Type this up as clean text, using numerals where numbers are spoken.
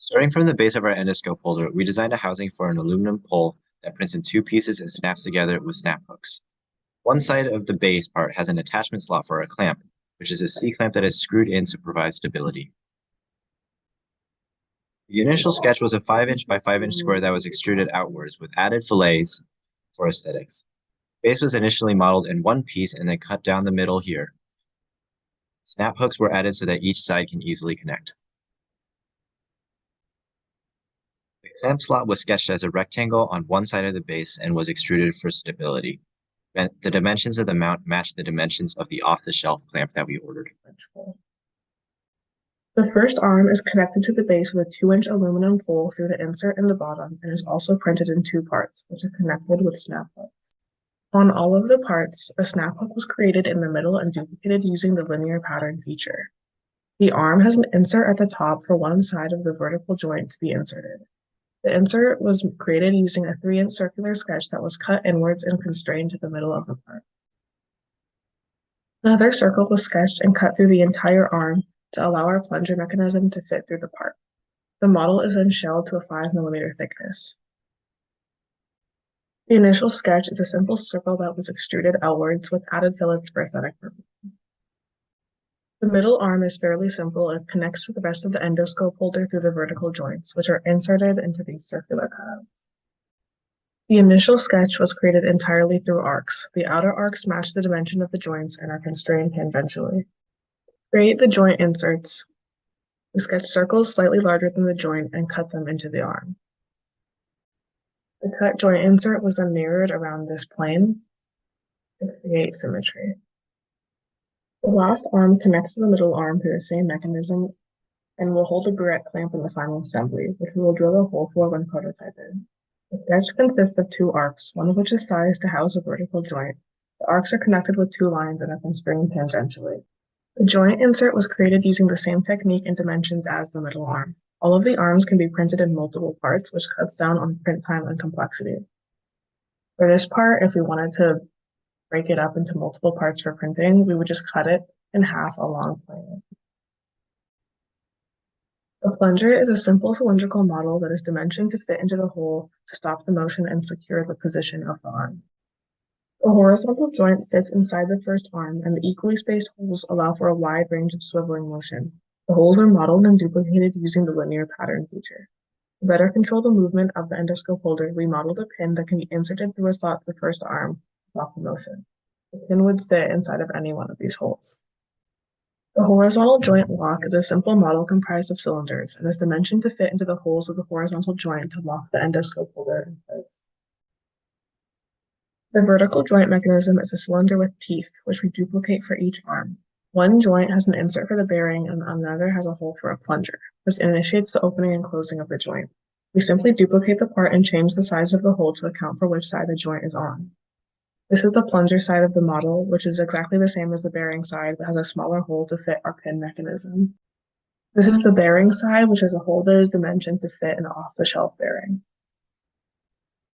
Starting from the base of our endoscope holder, we designed a housing for an aluminum pole that prints in two pieces and snaps together with snap hooks. One side of the base part has an attachment slot for a clamp, which is a C-clamp that is screwed in to provide stability. The initial sketch was a 5-inch by 5-inch square that was extruded outwards with added fillets for aesthetics. Base was initially modeled in one piece and then cut down the middle here. Snap hooks were added so that each side can easily connect. The clamp slot was sketched as a rectangle on one side of the base and was extruded for stability. The dimensions of the mount matched the dimensions of the off-the-shelf clamp that we ordered. The first arm is connected to the base with a 2-inch aluminum pole through the insert in the bottom and is also printed in two parts, which are connected with snap hooks. On all of the parts, a snap hook was created in the middle and duplicated using the linear pattern feature. The arm has an insert at the top for one side of the vertical joint to be inserted. The insert was created using a 3-inch circular sketch that was cut inwards and constrained to the middle of the part. Another circle was sketched and cut through the entire arm to allow our plunger mechanism to fit through the part. The model is then shelled to a 5mm thickness. The initial sketch is a simple circle that was extruded outwards with added fillets for aesthetic purposes. The middle arm is fairly simple and connects to the rest of the endoscope holder through the vertical joints, which are inserted into these circular cutouts. The initial sketch was created entirely through arcs. The outer arcs match the dimension of the joints and are constrained tangentially. Create the joint inserts. We sketch circles slightly larger than the joint and cut them into the arm. The cut joint insert was then mirrored around this plane to create symmetry. The last arm connects to the middle arm through the same mechanism and will hold a burette clamp in the final assembly, which we will drill a hole for when prototyping. The sketch consists of two arcs, one of which is sized to house a vertical joint. The arcs are connected with two lines and are constrained tangentially. The joint insert was created using the same technique and dimensions as the middle arm. All of the arms can be printed in multiple parts, which cuts down on print time and complexity. For this part, if we wanted to break it up into multiple parts for printing, we would just cut it in half along plane. The plunger is a simple cylindrical model that is dimensioned to fit into the hole to stop the motion and secure the position of the arm. The horizontal joint sits inside the first arm, and the equally spaced holes allow for a wide range of swiveling motion. The holes are modeled and duplicated using the linear pattern feature. To better control the movement of the endoscope holder, we modeled a pin that can be inserted through a slot to the first arm to stop the motion. The pin would sit inside of any one of these holes. The horizontal joint lock is a simple model comprised of cylinders and is dimensioned to fit into the holes of the horizontal joint to lock the endoscope holder in place. The vertical joint mechanism is a cylinder with teeth, which we duplicate for each arm. One joint has an insert for the bearing and another has a hole for a plunger, which initiates the opening and closing of the joint. We simply duplicate the part and change the size of the hole to account for which side the joint is on. This is the plunger side of the model, which is exactly the same as the bearing side, but has a smaller hole to fit our pin mechanism. This is the bearing side, which has a hole that is dimensioned to fit an off-the-shelf bearing.